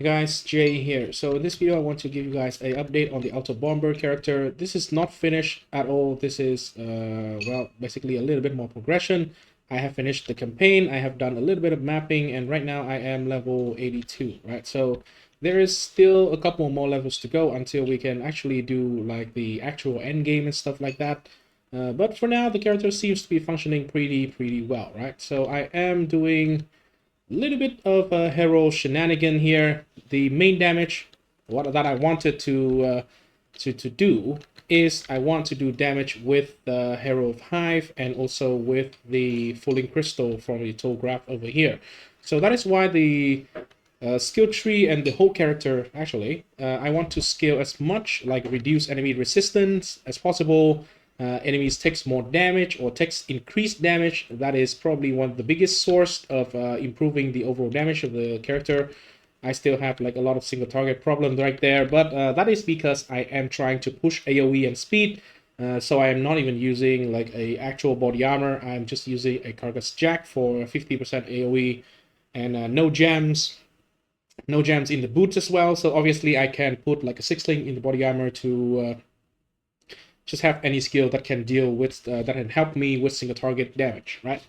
Hey guys, Jay here. So in this video, I want to give you guys an update on the Autobomber character. This is not finished at all. This is, well, basically a little bit more progression. I have finished the campaign. I have done a little bit of mapping, and right now I am level 82, right? So there is still a couple more levels to go until we can actually do like the actual end game and stuff like that. But for now, the character seems to be functioning pretty well, right? So I am doing little bit of a Herald shenanigan here. The main damage, what that I wanted to do is I want to do damage with the Herald of Hive and also with the Falling Crystal from the Graft over here. So that is why the skill tree and the whole character actually, I want to scale as much, like reduce enemy resistance as possible. Enemies takes more damage or takes increased damage. That is probably one of the biggest source of improving the overall damage of the character. I still have like a lot of single target problems right there, but that is because I am trying to push AoE and speed. So I am not even using like a actual body armor. I'm just using a Carcass Jack for 50% AoE and no gems. No gems in the boots as well. So obviously I can put like a 6-link in the body armor to just have any skill that can deal with that can help me with single target damage, right?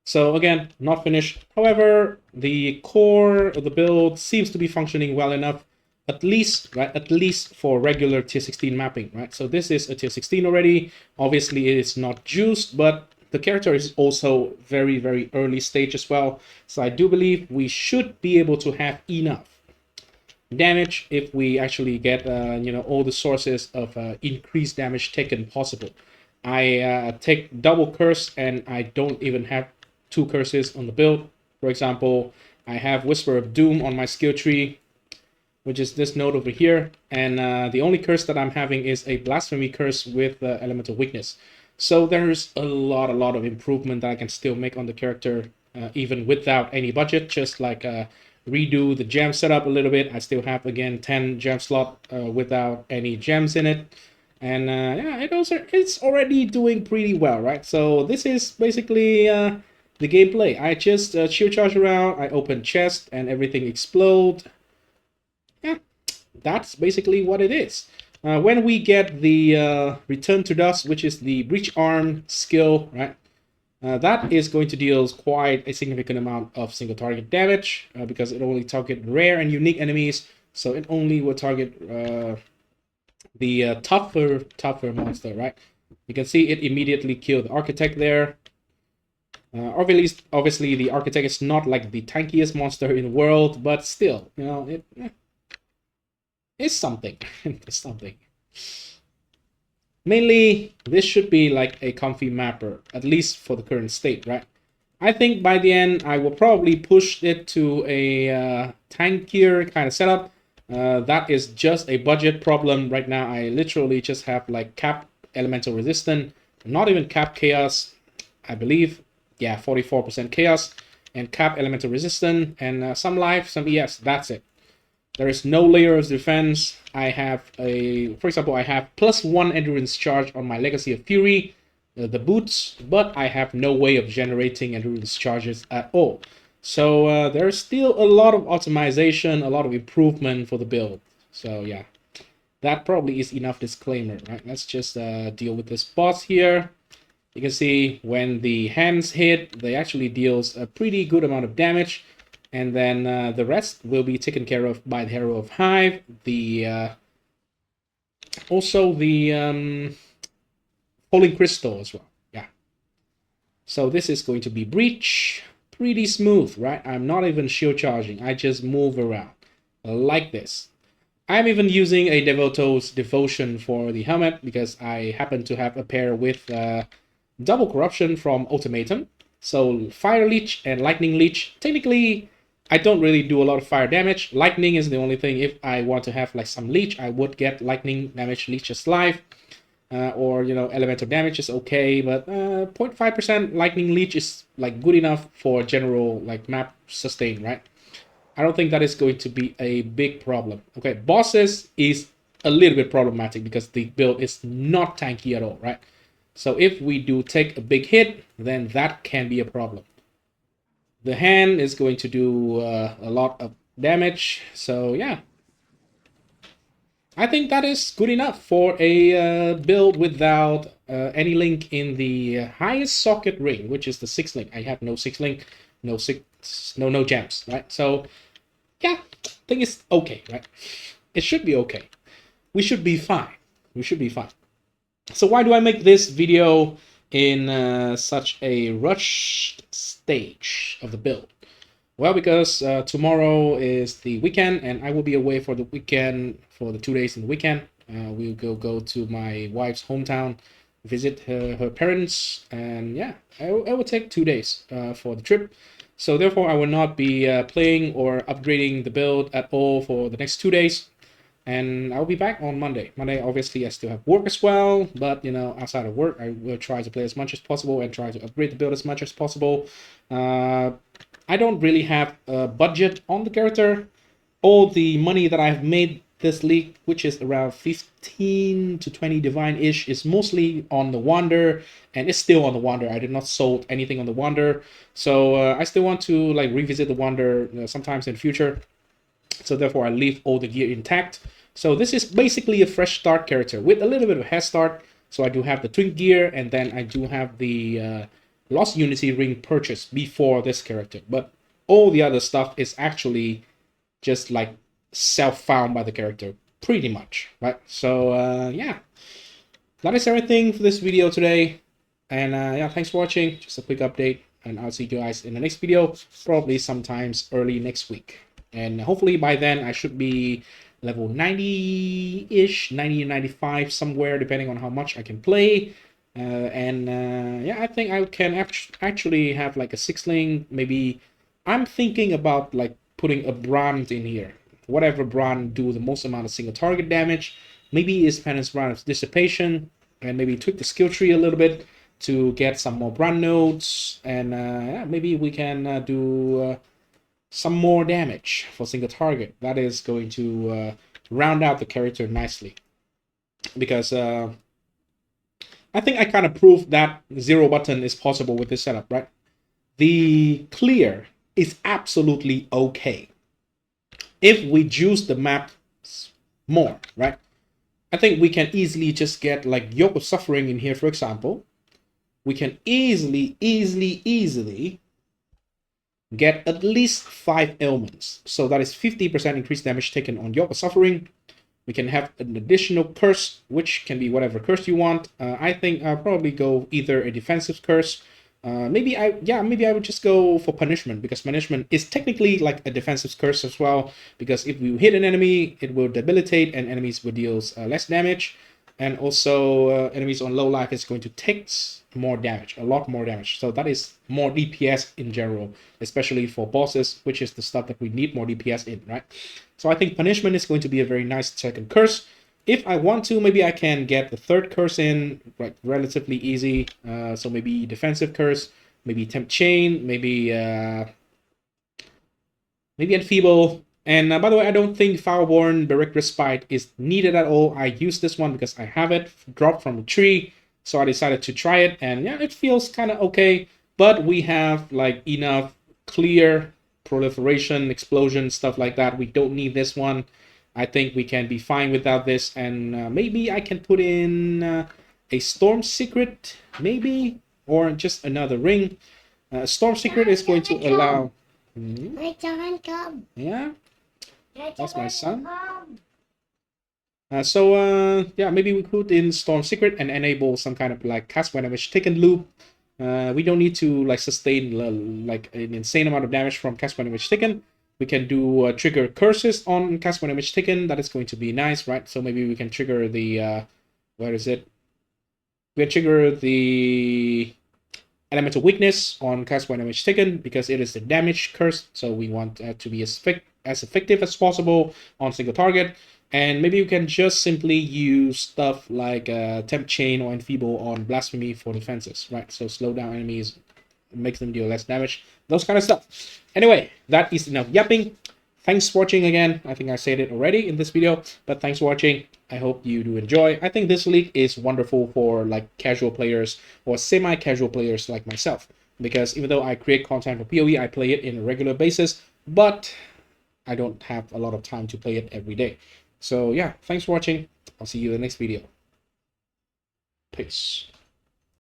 So again, not finished. However, the core of the build seems to be functioning well enough, at least, right? At least for regular tier 16 mapping, right? So this is a tier 16 already. Obviously, it is not juiced, but the character is also very early stage as well. So I do believe we should be able to have enough damage if we actually get all the sources of increased damage taken possible. I take double curse and I don't even have 2 curses on the build. For example, I have Whisper of Doom on my skill tree, which is this node over here, and the only curse that I'm having is a Blasphemy curse with Elemental Weakness. So there's a lot of improvement that I can still make on the character even without any budget, just like redo the gem setup a little bit. I still have again 10 gem slot without any gems in it, and yeah, it's already doing pretty well, right? So this is basically the gameplay. I just shield charge around, I open chest, and everything explode. Yeah, that's basically what it is. When we get the Return to Dust, which is the Breach Arm skill, right? That is going to deal quite a significant amount of single target damage because it only target rare and unique enemies. So it only will target the tougher monster, right? You can see it immediately killed the Architect there. Obviously, the Architect is not like the tankiest monster in the world, but still, it's something. It's something. Mainly, this should be like a comfy mapper, at least for the current state, right? I think by the end, I will probably push it to a tankier kind of setup. That is just a budget problem right now. I literally just have like cap elemental resistant, not even cap chaos, I believe. Yeah, 44% chaos and cap elemental resistant and some life, some ES. That's it. There is no layer of defense. I have for example, I have +1 endurance charge on my Legacy of Fury, the boots, but I have no way of generating endurance charges at all. So there's still a lot of optimization, a lot of improvement for the build. So yeah, that probably is enough disclaimer, right? Let's just deal with this boss here. You can see when the hands hit, they actually deals a pretty good amount of damage. And then the rest will be taken care of by the Herald of Hive. Also the Falling Crystal as well. Yeah. So this is going to be Breach. Pretty smooth, right? I'm not even shield charging. I just move around like this. I'm even using a Devoto's Devotion for the helmet because I happen to have a pair with double corruption from Ultimatum. So Fire Leech and Lightning Leech. Technically, I don't really do a lot of fire damage. Lightning is the only thing. If I want to have like some leech, I would get lightning damage leeches live. Or elemental damage is okay, but 0.5% lightning leech is like good enough for general like map sustain, right? I don't think that is going to be a big problem. Okay, bosses is a little bit problematic because the build is not tanky at all, right? So if we do take a big hit, then that can be a problem. The hand is going to do a lot of damage. So yeah, I think that is good enough for a build without any link in the highest socket ring, which is the 6 link. I have no 6 link, no gems, right? So yeah, I think it's okay, right? It should be okay. We should be fine. We should be fine. So why do I make this video in such a rushed stage of the build? Well, because tomorrow is the weekend and I will be away for the weekend, for the 2 days in the weekend. We'll go to my wife's hometown, visit her parents, and yeah, I will take 2 days for the trip. So therefore, I will not be playing or upgrading the build at all for the next 2 days. And I'll be back on Monday. Monday, obviously, I still have work as well, but you know, outside of work, I will try to play as much as possible and try to upgrade the build as much as possible. I don't really have a budget on the character. All the money that I've made this league, which is around 15 to 20 divine-ish, is mostly on the Wander, and it's still on the Wander. I did not sold anything on the Wander, so I still want to like revisit the Wander sometimes in the future. So therefore, I leave all the gear intact. So this is basically a fresh start character with a little bit of a head start. So I do have the twin gear, and then I do have the Lost Unity ring purchase before this character. But all the other stuff is actually just like self-found by the character, pretty much, right? So yeah, that is everything for this video today. And yeah, thanks for watching. Just a quick update, and I'll see you guys in the next video, probably sometimes early next week. And hopefully by then I should be level 90-ish, 90 and 95 somewhere, depending on how much I can play. Yeah, I think I can actually have like a 6-link. Maybe I'm thinking about like putting a brand in here. Whatever brand do the most amount of single target damage. Maybe it's Penance Brand of Dissipation, and maybe tweak the skill tree a little bit to get some more brand nodes. And yeah, maybe we can do some more damage for single target. That is going to round out the character nicely, because I think I kind of proved that 0 button is possible with this setup, right? The clear is absolutely okay if we juice the map more, right? I think we can easily just get like Yoke of Suffering in here, for example. We can easily get at least 5 ailments. So that is 50% increased damage taken on Yoke of Suffering. We can have an additional curse, which can be whatever curse you want. I think I'll probably go either a defensive curse. Maybe I would just go for punishment, because punishment is technically like a defensive curse as well. Because if we hit an enemy, it will debilitate, and enemies will deal less damage. And also enemies on low life is going to take more damage, a lot more damage. So that is more DPS in general, especially for bosses, which is the stuff that we need more DPS in, right? So I think punishment is going to be a very nice second curse. If I want to, maybe I can get the third curse in, like relatively easy. So maybe defensive curse, maybe temp chain, maybe enfeeble. And by the way, I don't think Fireborn Direct Respite is needed at all. I use this one because I have it dropped from the tree. So I decided to try it, and yeah, it feels kind of okay. But we have like enough clear, proliferation, explosion, stuff like that. We don't need this one. I think we can be fine without this. And maybe I can put in a Storm Secret, maybe, or just another ring. Storm Secret is going to allow... Yeah, that's my son. Yeah, maybe we put in Storm Secret and enable some kind of like cast when damage taken loop. We don't need to like sustain like an insane amount of damage from cast when damage taken. We can do trigger curses on cast when damage taken. That is going to be nice, right? So maybe we can trigger the where is it? We can trigger the Elemental Weakness on cast when damage taken, because it is the damage curse. So we want to be as effective as possible on single target. And maybe you can just simply use stuff like Temp Chain or Enfeeble on Blasphemy for defenses, right? So slow down enemies, make them deal less damage, those kind of stuff. Anyway, that is enough yapping. Thanks for watching again. I think I said it already in this video, but thanks for watching. I hope you do enjoy. I think this league is wonderful for like casual players or semi-casual players like myself, because even though I create content for PoE, I play it in a regular basis, but I don't have a lot of time to play it every day. So yeah, thanks for watching. I'll see you in the next video. Peace.